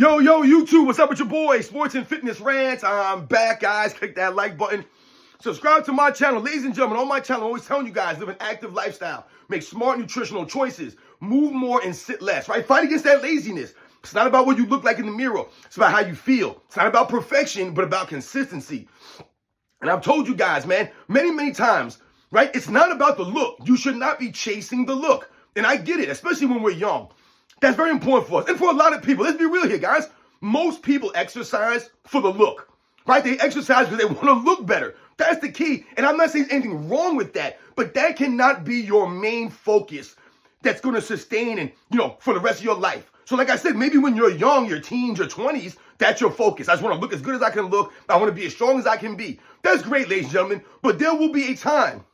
Yo, YouTube, what's up with your boy? Sports and Fitness Rants. I'm back, guys. Click that like button. Subscribe to my channel. Ladies and gentlemen, on my channel, I'm always telling you guys, live an active lifestyle. Make smart nutritional choices. Move more and sit less, right? Fight against that laziness. It's not about what you look like in the mirror. It's about how you feel. It's not about perfection, but about consistency. And I've told you guys, man, many times, right? It's not about the look. You should not be chasing the look. And I get it, especially when we're young. That's very important for us. And for a lot of people, let's be real here, guys. Most people exercise for the look, right? They exercise because they want to look better. That's the key. And I'm not saying anything wrong with that, but that cannot be your main focus that's going to sustain and, for the rest of your life. So like I said, maybe when you're young, your teens, your 20s, that's your focus. I just want to look as good as I can look. I want to be as strong as I can be. That's great, ladies and gentlemen. But there will be a time.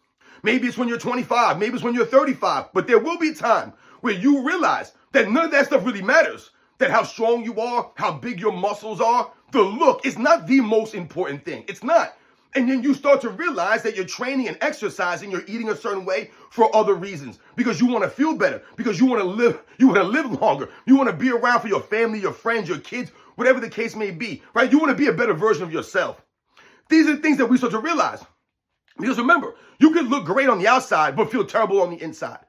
Maybe it's when you're 25. Maybe it's when you're 35. But there will be a time where you realize that none of that stuff really matters. That how strong you are, how big your muscles are, the look is not the most important thing. It's not. And then you start to realize that you're training and exercising, you're eating a certain way for other reasons. Because you want to feel better, because you want to live longer. You want to be around for your family, your friends, your kids, whatever the case may be, right? You want to be a better version of yourself. These are things that we start to realize. Because remember, you can look great on the outside, but feel terrible on the inside.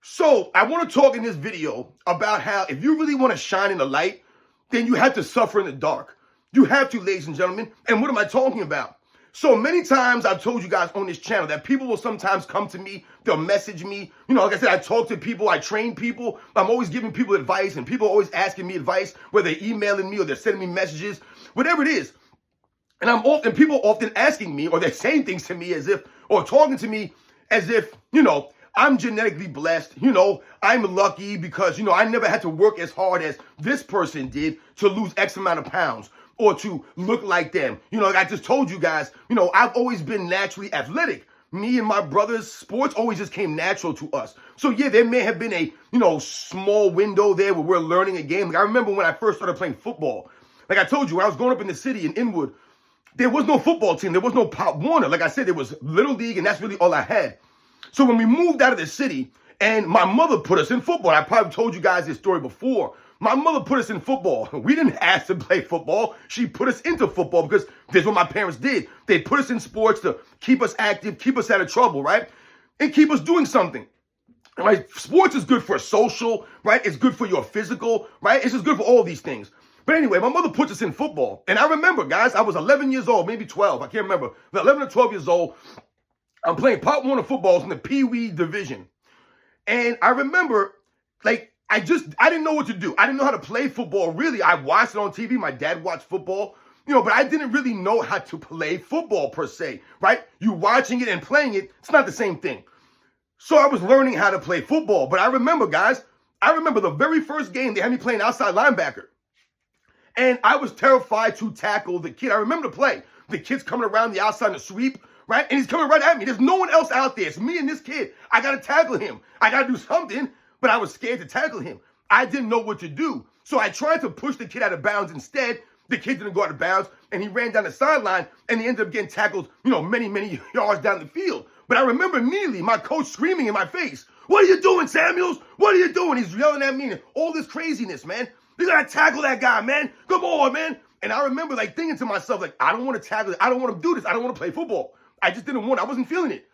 So I want to talk in this video about how if you really want to shine in the light, then you have to suffer in the dark. You have to, ladies and gentlemen. And what am I talking about? So many times I've told you guys on this channel that people will sometimes come to me, they'll message me. Like I said, I talk to people, I train people. I'm always giving people advice and people are always asking me advice, whether they're emailing me or they're sending me messages, whatever it is. And people often asking me, or they're saying things to me or talking to me as if, I'm genetically blessed. I'm lucky because, I never had to work as hard as this person did to lose X amount of pounds or to look like them. Like I just told you guys, I've always been naturally athletic. Me and my brothers, sports always just came natural to us. So yeah, there may have been a, small window there where we're learning a game. Like I remember when I first started playing football. Like I told you, when I was growing up in the city in Inwood, there was no football team. There was no Pop Warner. Like I said, there was Little League and that's really all I had. So when we moved out of the city and my mother put us in football, I probably told you guys this story before. My mother put us in football. We didn't ask to play football. She put us into football because that's what my parents did. They put us in sports to keep us active, keep us out of trouble, right? And keep us doing something. Right? Sports is good for social, right? It's good for your physical, right? It's just good for all these things. But anyway, my mother puts us in football. And I remember, guys, I was 11 years old, maybe 12. I can't remember. 11 or 12 years old. I'm playing Pop Warner footballs in the Pee Wee division. And I remember, I didn't know what to do. I didn't know how to play football, really. I watched it on TV. My dad watched football, but I didn't really know how to play football per se, right? You watching it and playing it, it's not the same thing. So I was learning how to play football. But I remember, guys, the very first game, they had me playing outside linebacker. And I was terrified to tackle the kid. I remember the play. The kid's coming around the outside in the sweep. Right? And he's coming right at me. There's no one else out there. It's me and this kid. I got to tackle him. I got to do something, but I was scared to tackle him. I didn't know what to do. So I tried to push the kid out of bounds instead. The kid didn't go out of bounds, and he ran down the sideline, and he ended up getting tackled, many yards down the field. But I remember immediately my coach screaming in my face, "What are you doing, Samuels? What are you doing?" He's yelling at me and all this craziness, man. You got to tackle that guy, man. Come on, man. And I remember thinking to myself, I don't want to tackle it. I don't want to do this. I don't want to play football. I just didn't want it. I wasn't feeling it.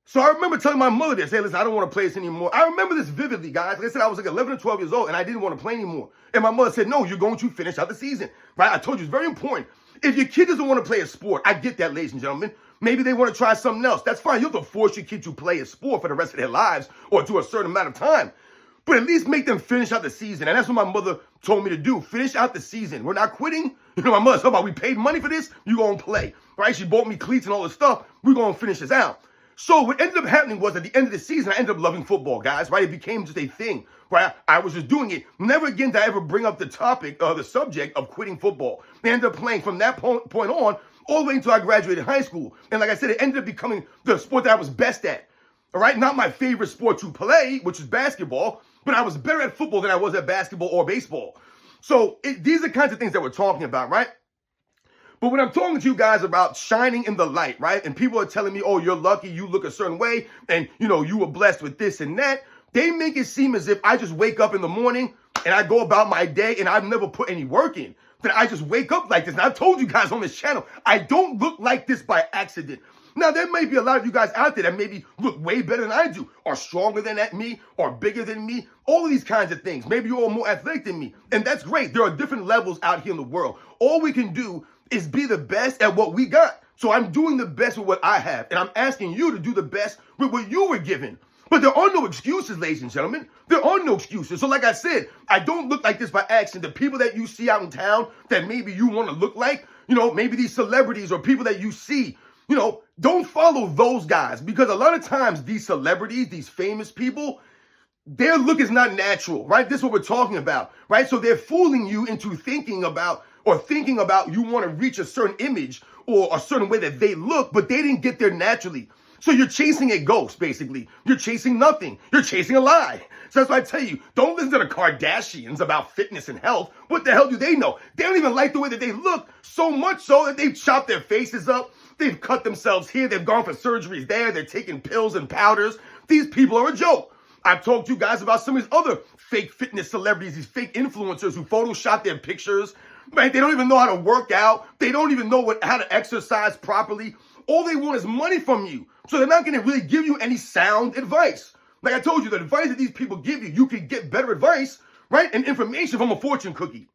So I remember telling my mother this. Hey, listen, I don't want to play this anymore. I remember this vividly, guys. Like I said, I was 11 or 12 years old, and I didn't want to play anymore. And my mother said, no, you're going to finish out the season. Right? I told you, it's very important. If your kid doesn't want to play a sport, I get that, ladies and gentlemen. Maybe they want to try something else. That's fine. You don't have to force your kid to play a sport for the rest of their lives or to a certain amount of time. But at least make them finish out the season. And that's what my mother told me to do. Finish out the season. We're not quitting. My mother said, about we paid money for this. You're going to play. Right? She bought me cleats and all this stuff. We're going to finish this out. So what ended up happening was at the end of the season, I ended up loving football, guys. Right? It became just a thing. Right? I was just doing it. Never again did I ever bring up the topic, the subject of quitting football. I ended up playing from that point on all the way until I graduated high school. And like I said, it ended up becoming the sport that I was best at. All right? Not my favorite sport to play, which is basketball. But I was better at football than I was at basketball or baseball. So these are the kinds of things that we're talking about, right? But when I'm talking to you guys about shining in the light, right? And people are telling me, oh, you're lucky, you look a certain way, and, you were blessed with this and that. They make it seem as if I just wake up in the morning, and I go about my day and I've never put any work in, then I just wake up like this. And I've told you guys on this channel, I don't look like this by accident. Now, there may be a lot of you guys out there that maybe look way better than I do, or stronger than me, or bigger than me, all of these kinds of things. Maybe you're all more athletic than me, and that's great. There are different levels out here in the world. All we can do is be the best at what we got. So I'm doing the best with what I have, and I'm asking you to do the best with what you were given. But there are no excuses, ladies and gentlemen. There are no excuses. So like I said, I don't look like this by accident. The people that you see out in town that maybe you want to look like, maybe these celebrities or people that you see, don't follow those guys, because a lot of times these celebrities, these famous people, their look is not natural, right? This is what we're talking about, right? So they're fooling you into thinking about you want to reach a certain image or a certain way that they look, but they didn't get there naturally. So you're chasing a ghost, basically. You're chasing nothing. You're chasing a lie. So that's why I tell you, don't listen to the Kardashians about fitness and health. What the hell do they know? They don't even like the way that they look, so much so that they've chopped their faces up. They've cut themselves here. They've gone for surgeries there. They're taking pills and powders. These people are a joke. I've talked to you guys about some of these other fake fitness celebrities, these fake influencers who Photoshop their pictures. Right? They don't even know how to work out. They don't even know how to exercise properly. All they want is money from you. So they're not going to really give you any sound advice. Like I told you, the advice that these people give you, you can get better advice, right, and information from a fortune cookie.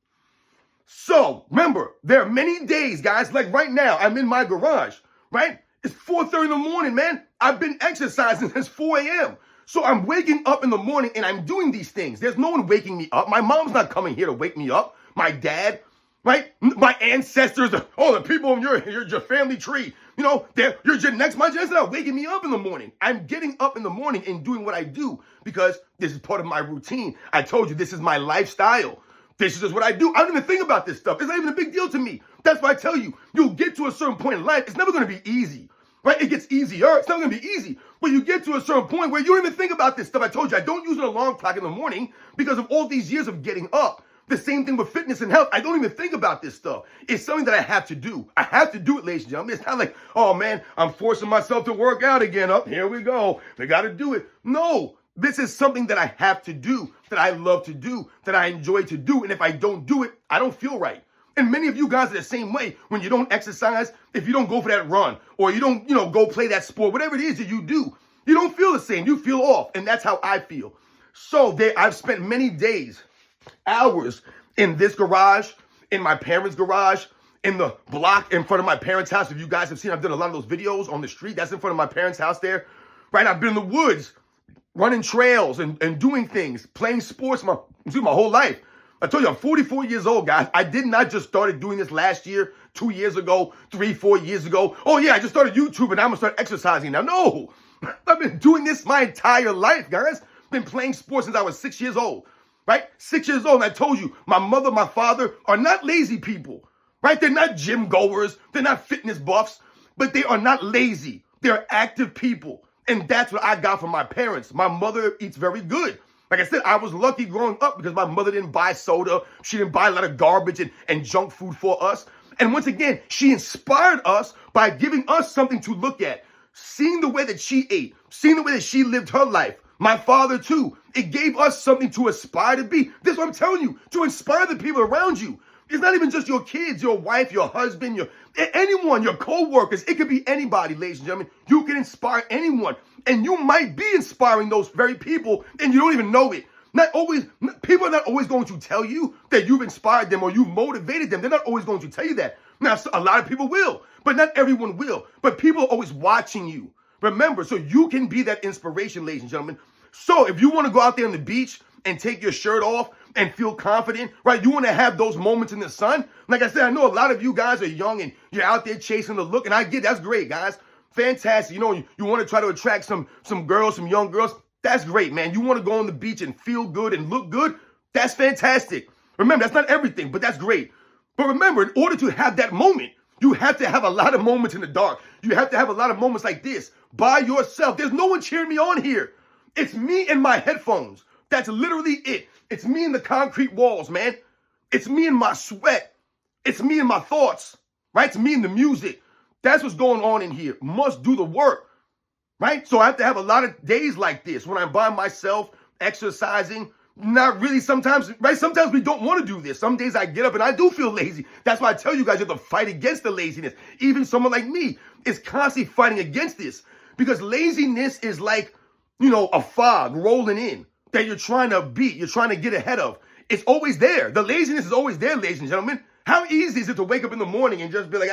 So remember, there are many days, guys, like right now, I'm in my garage, right? It's 4:30 in the morning, man. I've been exercising since 4 a.m. So I'm waking up in the morning and I'm doing these things. There's no one waking me up. My mom's not coming here to wake me up. My dad, right? My ancestors, the people in your family tree, your genetics, my genetics are not waking me up in the morning. I'm getting up in the morning and doing what I do because this is part of my routine. I told you, this is my lifestyle. This is just what I do. I don't even think about this stuff. It's not even a big deal to me. That's why I tell you, you'll get to a certain point in life. It's never going to be easy, right? It gets easier. It's never going to be easy. But you get to a certain point where you don't even think about this stuff. I told you, I don't use an alarm clock in the morning because of all these years of getting up. The same thing with fitness and health. I don't even think about this stuff. It's something that I have to do. I have to do it, ladies and gentlemen. It's not like, oh man, I'm forcing myself to work out again. Here we go. We got to do it. No, this is something that I have to do, that I love to do, that I enjoy to do. And if I don't do it, I don't feel right. And many of you guys are the same way. When you don't exercise, if you don't go for that run, or you don't, go play that sport, whatever it is that you do, you don't feel the same. You feel off. And that's how I feel. So I've spent many days, hours in this garage, in my parents' garage, in the block in front of my parents' house. If you guys have seen, I've done a lot of those videos on the street. That's in front of my parents' house there. Right? I've been in the woods, running trails and doing things, playing sports my whole life. I told you, I'm 44 years old, guys. I did not just started doing this last year, 2 years ago, 3, 4 years ago. Oh yeah, I just started YouTube and I'm gonna start exercising now. No, I've been doing this my entire life, guys. Been playing sports since I was 6 years old. Right? 6 years old. And I told you, my mother, my father are not lazy people, right? They're not gym goers. They're not fitness buffs, but they are not lazy. They're active people. And that's what I got from my parents. My mother eats very good. Like I said, I was lucky growing up because my mother didn't buy soda. She didn't buy a lot of garbage and junk food for us. And once again, she inspired us by giving us something to look at. Seeing the way that she ate, seeing the way that she lived her life. My father, too. It gave us something to aspire to be. This is what I'm telling you, to inspire the people around you. It's not even just your kids, your wife, your husband, anyone, your co-workers. It could be anybody, ladies and gentlemen. You can inspire anyone. And you might be inspiring those very people, and you don't even know it. People are not always going to tell you that you've inspired them or you've motivated them. They're not always going to tell you that. Now, a lot of people will, but not everyone will. But people are always watching you. Remember, so you can be that inspiration, ladies and gentlemen. So if you want to go out there on the beach and take your shirt off and feel confident, right? You want to have those moments in the sun. Like I said, I know a lot of you guys are young and you're out there chasing the look, and I get that's great, guys. Fantastic. You want to try to attract some girls, some young girls. That's great, man. You want to go on the beach and feel good and look good. That's fantastic. Remember, that's not everything, but that's great. But remember, in order to have that moment, you have to have a lot of moments in the dark. You have to have a lot of moments like this by yourself. There's no one cheering me on here. It's me and my headphones. That's literally it. It's me and the concrete walls, man. It's me and my sweat. It's me and my thoughts, right? It's me and the music. That's what's going on in here. Must do the work, right? So I have to have a lot of days like this when I'm by myself, exercising, not really sometimes, right? Sometimes we don't want to do this. Some days I get up and I do feel lazy. That's why I tell you guys you have to fight against the laziness. Even someone like me is constantly fighting against this because laziness is like, a fog rolling in that you're trying to beat, you're trying to get ahead of. It's always there. The laziness is always there, ladies and gentlemen. How easy is it to wake up in the morning and just be like,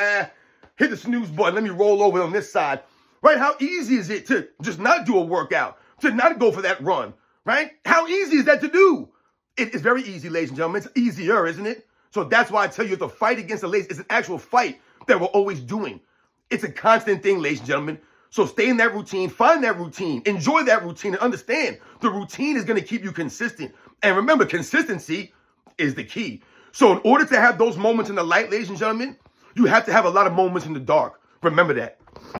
hit the snooze button, let me roll over on this side, right? How easy is it to just not do a workout, to not go for that run, right? How easy is that to do? It's very easy, ladies and gentlemen. It's easier, isn't it? So that's why I tell you to fight against the lazy. It's an actual fight that we're always doing. It's a constant thing, ladies and gentlemen. So stay in that routine, find that routine, enjoy that routine, and understand the routine is going to keep you consistent. And remember, consistency is the key. So in order to have those moments in the light, ladies and gentlemen, you have to have a lot of moments in the dark. Remember that.